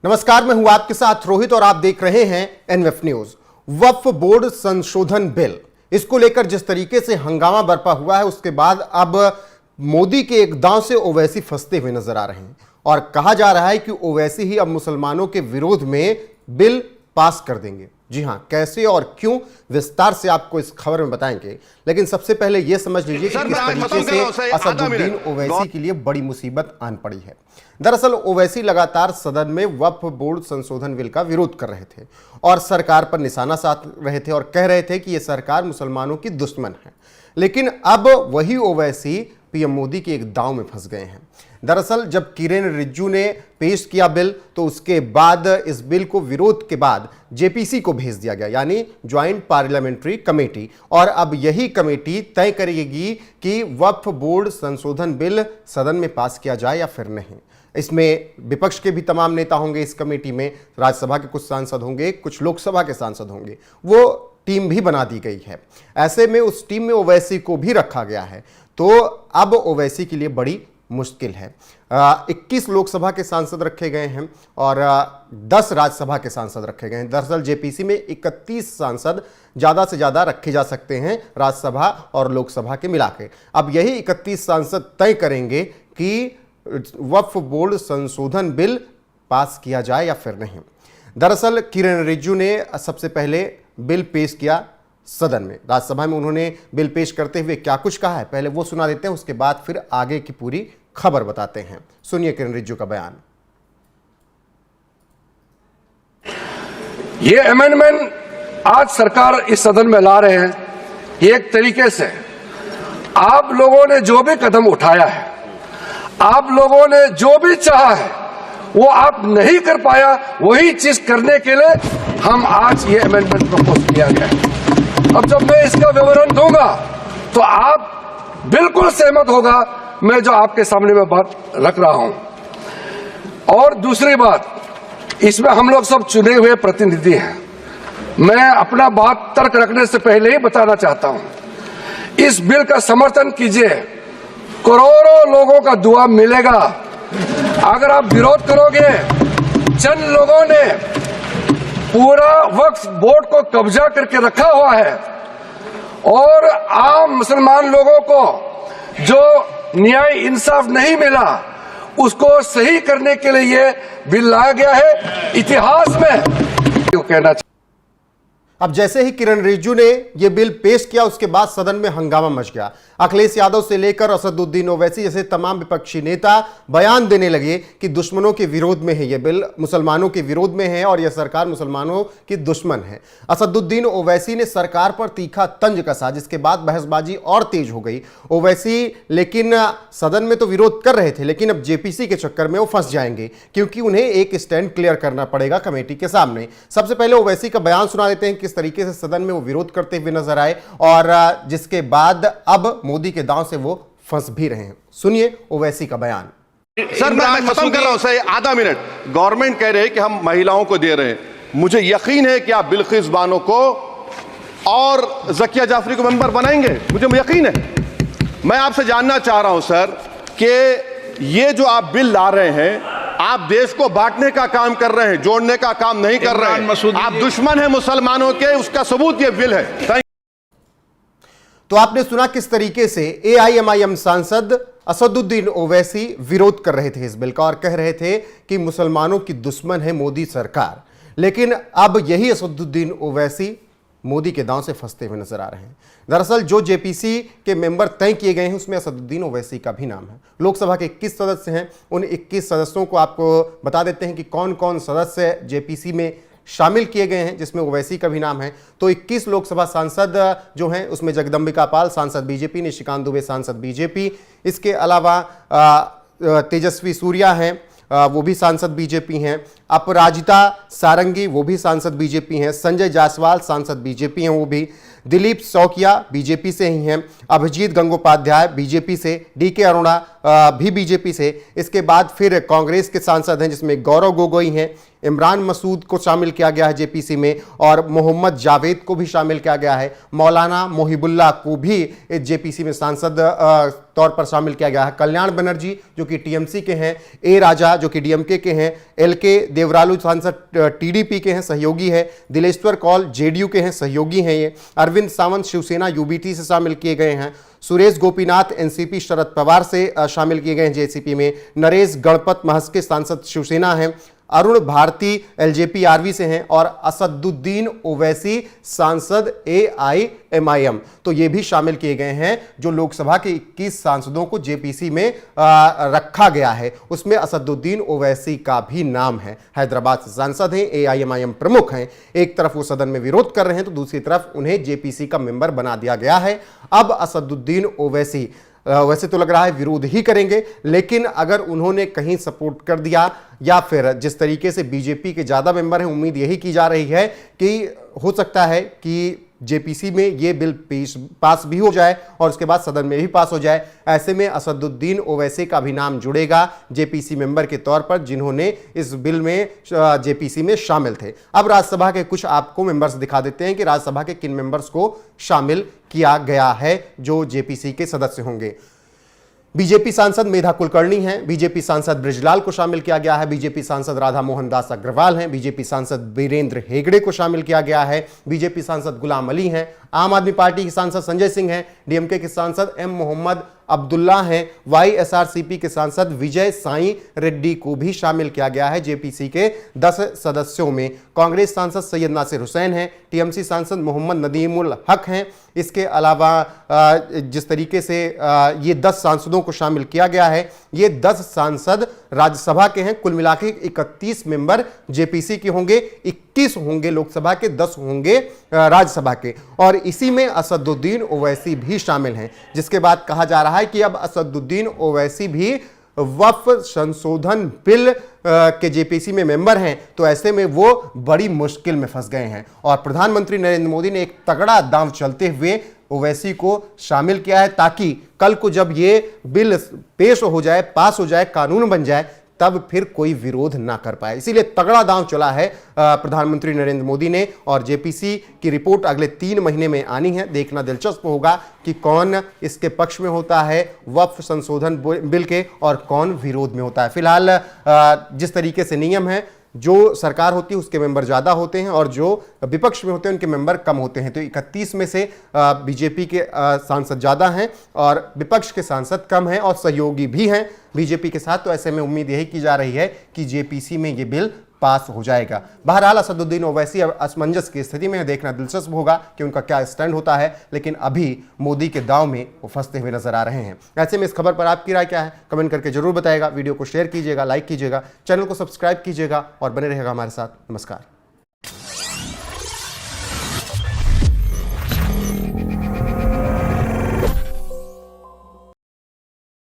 नमस्कार, मैं हूं आपके साथ रोहित और आप देख रहे हैं एनएफ न्यूज। वक्फ बोर्ड संशोधन बिल, इसको लेकर जिस तरीके से हंगामा बरपा हुआ है, उसके बाद अब मोदी के एक दांव से ओवैसी फंसते हुए नजर आ रहे हैं और कहा जा रहा है कि ओवैसी ही अब मुसलमानों के विरोध में बिल पास कर देंगे। जी हां, कैसे और क्यों, विस्तार से आपको इस खबर में बताएंगे। लेकिन सबसे पहले यह समझ लीजिए कि किस तरीके से असदुद्दीन ओवैसी के लिए बड़ी मुसीबत आन पड़ी है। दरअसल ओवैसी लगातार सदन में वक्फ बोर्ड संशोधन बिल का विरोध कर रहे थे और सरकार पर निशाना साध रहे थे और कह रहे थे कि यह सरकार मुसलमानों की दुश्मन है। लेकिन अब वही ओवैसी पीएम मोदी के एक दांव में फंस गए हैं। दरअसल जब किरेन रिजिजू ने पेश किया बिल, तो उसके बाद इस बिल को विरोध के बाद जेपीसी को भेज दिया गया, यानी ज्वाइंट पार्लियामेंट्री कमेटी, और अब यही कमेटी तय करेगी कि वक्फ बोर्ड संशोधन बिल सदन में पास किया जाए या फिर नहीं। इसमें विपक्ष के भी तमाम नेता होंगे इस कमेटी में, राज्यसभा के कुछ सांसद होंगे, कुछ लोकसभा के सांसद होंगे, वो टीम भी बना दी गई है। ऐसे में उस टीम में ओवैसी को भी रखा गया है, तो अब ओवैसी के लिए बड़ी मुश्किल है। 21 लोकसभा के सांसद रखे गए हैं और 10 राज्यसभा के सांसद रखे गए हैं। दरअसल जेपीसी में 31 सांसद ज़्यादा से ज़्यादा रखे जा सकते हैं, राज्यसभा और लोकसभा के मिला के। अब यही 31 सांसद तय करेंगे कि वक्फ बोर्ड संशोधन बिल पास किया जाए या फिर नहीं। दरअसल किरेन रिजिजू ने सबसे पहले बिल पेश किया सदन में, राज्यसभा में उन्होंने बिल पेश करते हुए क्या कुछ कहा है, पहले वो सुना देते हैं, उसके बाद फिर आगे की पूरी खबर बताते हैं। सुनिए किरेन रिजिजू का बयान। ये अमेंडमेंट आज सरकार इस सदन में ला रहे हैं, एक तरीके से आप लोगों ने जो भी कदम उठाया है, आप लोगों ने जो भी चाहा है, वो आप नहीं कर पाया, वही चीज करने के लिए हम आज ये अमेंडमेंट प्रपोज किया गया है। अब जब मैं इसका विवरण दूंगा तो आप बिल्कुल सहमत होगा मैं जो आपके सामने में बात रख रहा हूं। और दूसरी बात, इसमें हम लोग सब चुने हुए प्रतिनिधि हैं। मैं अपना बात तर्क रखने से पहले ही बताना चाहता हूं, इस बिल का समर्थन कीजिए, करोड़ों लोगों का दुआ मिलेगा। अगर आप विरोध करोगे, चंद लोगों ने पूरा वक्फ बोर्ड को कब्जा करके रखा हुआ है और आम मुसलमान लोगों को जो न्याय इंसाफ नहीं मिला, उसको सही करने के लिए ये बिल लाया गया है। इतिहास में कहना चाहिए। अब जैसे ही किरेन रिजिजू ने यह बिल पेश किया, उसके बाद सदन में हंगामा मच गया। अखिलेश यादव से लेकर असदुद्दीन ओवैसी जैसे तमाम विपक्षी नेता बयान देने लगे कि दुश्मनों के विरोध में है यह बिल, मुसलमानों के विरोध में है और यह सरकार मुसलमानों की दुश्मन है। असदुद्दीन ओवैसी ने सरकार पर तीखा तंज कसा, जिसके बाद बहसबाजी और तेज हो गई। ओवैसी लेकिन सदन में तो विरोध कर रहे थे, लेकिन अब जेपीसी के चक्कर में वो फंस जाएंगे, क्योंकि उन्हें एक स्टैंड क्लियर करना पड़ेगा कमेटी के सामने। सबसे पहले ओवैसी का बयान सुना देते हैं, किस तरीके से सदन में वो विरोध करते हुए नजर आए और जिसके बाद अब मोदी के दांव से वो फंस भी रहे हैं। सुनिए ओवैसी का बयान। सर मैं खत्म कर रहा हूं सर, आधा मिनट। गवर्नमेंट कह रहे हैं कि हम महिलाओं को दे रहे हैं, मुझे यकीन है कि आप बिल्किस बानो को और जकिया जाफरी को मेंबर बनाएंगे, मुझे यकीन है। मैं आपसे जानना चाह रहा हूं सर कि ये जो आप बिल ला रहे हैं, आप देश को बांटने का काम कर रहे हैं, जोड़ने का काम नहीं कर रहे हैं। आप दुश्मन हैं मुसलमानों के, उसका सबूत ये बिल है। तो आपने सुना किस तरीके से एआईएमआईएम सांसद असदुद्दीन ओवैसी विरोध कर रहे थे इस बिल का और कह रहे थे कि मुसलमानों की दुश्मन है मोदी सरकार। लेकिन अब यही असदुद्दीन ओवैसी मोदी के दांव से फंसते हुए नजर आ रहे हैं। दरअसल जो जेपीसी के मेंबर तय किए गए हैं, उसमें असदुद्दीन ओवैसी का भी नाम है। लोकसभा के 21 सदस्य हैं, उन 21 सदस्यों को आपको बता देते हैं कि कौन कौन सदस्य जेपीसी में शामिल किए गए हैं, जिसमें ओवैसी का भी नाम है। तो 21 लोकसभा सांसद जो हैं, उसमें जगदम्बिका पाल सांसद बीजेपी, निशिकांत दुबे सांसद बीजेपी, इसके अलावा तेजस्वी सूर्या हैं, वो भी सांसद बीजेपी हैं, अपराजिता सारंगी वो भी सांसद बीजेपी हैं, संजय जायसवाल सांसद बीजेपी हैं, वो भी, दिलीप सौकिया बीजेपी से ही हैं, अभिजीत गंगोपाध्याय बीजेपी से, डीके अरोड़ा भी बीजेपी से। इसके बाद फिर कांग्रेस के सांसद हैं, जिसमें गौरव गोगोई हैं, इमरान मसूद को शामिल किया गया है जेपीसी में, और मोहम्मद जावेद को भी शामिल किया गया है। मौलाना मोहिबुल्लाह को भी इस जेपीसी में सांसद तौर पर शामिल किया गया है। कल्याण बनर्जी जो कि टीएमसी के हैं, ए राजा जो कि डीएमके के हैं, एलके देवरालू सांसद टीडीपी के हैं, सहयोगी है। दिलेश्वर कौल जेडीयू के हैं, सहयोगी हैं ये। अरविंद सावंत शिवसेना यूबीटी से शामिल किए गए हैं। सुरेश गोपीनाथ एनसीपी शरद पवार से शामिल किए गए हैं जेसीपी में। नरेश गणपत महस्के सांसद शिवसेना हैं। अरुण भारती एलजेपी-आरवी से हैं, और असदुद्दीन ओवैसी सांसद एआईएमआईएम। तो ये भी शामिल किए गए हैं जो लोकसभा के 21 सांसदों को जेपीसी में रखा गया है, उसमें असदुद्दीन ओवैसी का भी नाम है। हैदराबाद से सांसद हैं, एआईएमआईएम प्रमुख हैं। एक तरफ वो सदन में विरोध कर रहे हैं तो दूसरी तरफ उन्हें जेपीसी का मेंबर बना दिया गया है। अब असदुद्दीन ओवैसी वैसे तो लग रहा है विरोध ही करेंगे, लेकिन अगर उन्होंने कहीं सपोर्ट कर दिया, या फिर जिस तरीके से बीजेपी के ज्यादा मेंबर हैं, उम्मीद यही की जा रही है कि हो सकता है कि जेपीसी में ये बिल पास भी हो जाए और उसके बाद सदन में भी पास हो जाए। ऐसे में असदुद्दीन ओवैसी का भी नाम जुड़ेगा जेपीसी मेंबर के तौर पर, जिन्होंने इस बिल में जेपीसी में शामिल थे। अब राज्यसभा के कुछ आपको मेंबर्स दिखा देते हैं कि राज्यसभा के किन मेंबर्स को शामिल किया गया है जो जेपीसी के सदस्य होंगे। बीजेपी सांसद मेधा कुलकर्णी हैं, बीजेपी सांसद बृजलाल को शामिल किया गया है, बीजेपी सांसद राधा मोहन दास अग्रवाल हैं, बीजेपी सांसद वीरेंद्र हेगड़े को शामिल किया गया है, बीजेपी सांसद गुलाम अली हैं, आम आदमी पार्टी के सांसद संजय सिंह हैं, डीएमके के सांसद एम मोहम्मद अब्दुल्ला हैं, वाईएसआरसीपी के सांसद विजय साई रेड्डी को भी शामिल किया गया है जेपीसी के 10 सदस्यों में। कांग्रेस सांसद सैयद नासिर हुसैन हैं, टीएमसी सांसद मोहम्मद नदीमुल हक हैं। इसके अलावा जिस तरीके से ये 10 सांसदों को शामिल किया गया है, ये 10 सांसद राज्यसभा के हैं। कुल मिलाकर 31 मेंबर जेपीसी के होंगे, 21 होंगे लोकसभा के, 10 होंगे राज्यसभा के, और इसी में असदुद्दीन ओवैसी भी शामिल हैं, जिसके बाद कहा जा रहा है कि अब असदुद्दीन ओवैसी भी वक्फ संशोधन बिल के जेपीसी में मेंबर हैं, तो ऐसे में वो बड़ी मुश्किल में फंस गए हैं। और प्रधानमंत्री नरेंद्र मोदी ने एक तगड़ा दांव चलते हुए ओवैसी को शामिल किया है, ताकि कल को जब ये बिल पेश हो जाए, पास हो जाए, कानून बन जाए, तब फिर कोई विरोध ना कर पाए। इसीलिए तगड़ा दांव चला है प्रधानमंत्री नरेंद्र मोदी ने, और जेपीसी की रिपोर्ट अगले 3 महीने में आनी है। देखना दिलचस्प होगा कि कौन इसके पक्ष में होता है वक्फ संशोधन बिल के, और कौन विरोध में होता है। फिलहाल जिस तरीके से नियम है, जो सरकार होती है उसके मेंबर ज्यादा होते हैं और जो विपक्ष में होते हैं उनके मेंबर कम होते हैं। तो 31 में से बीजेपी के सांसद ज्यादा हैं और विपक्ष के सांसद कम हैं, और सहयोगी भी हैं बीजेपी के साथ। तो ऐसे में उम्मीद यही की जा रही है कि जेपीसी में ये बिल पास हो जाएगा। बहरहाल असदुद्दीन ओवैसी असमंजस की स्थिति में, देखना दिलचस्प होगा कि उनका क्या स्टैंड होता है, लेकिन अभी मोदी के दांव में वो फंसते हुए नजर आ रहे हैं। ऐसे में इस खबर पर आपकी राय क्या है, कमेंट करके जरूर बताइएगा। वीडियो को शेयर कीजिएगा, लाइक कीजिएगा, चैनल को सब्सक्राइब कीजिएगा और बने रहेगा हमारे साथ। नमस्कार।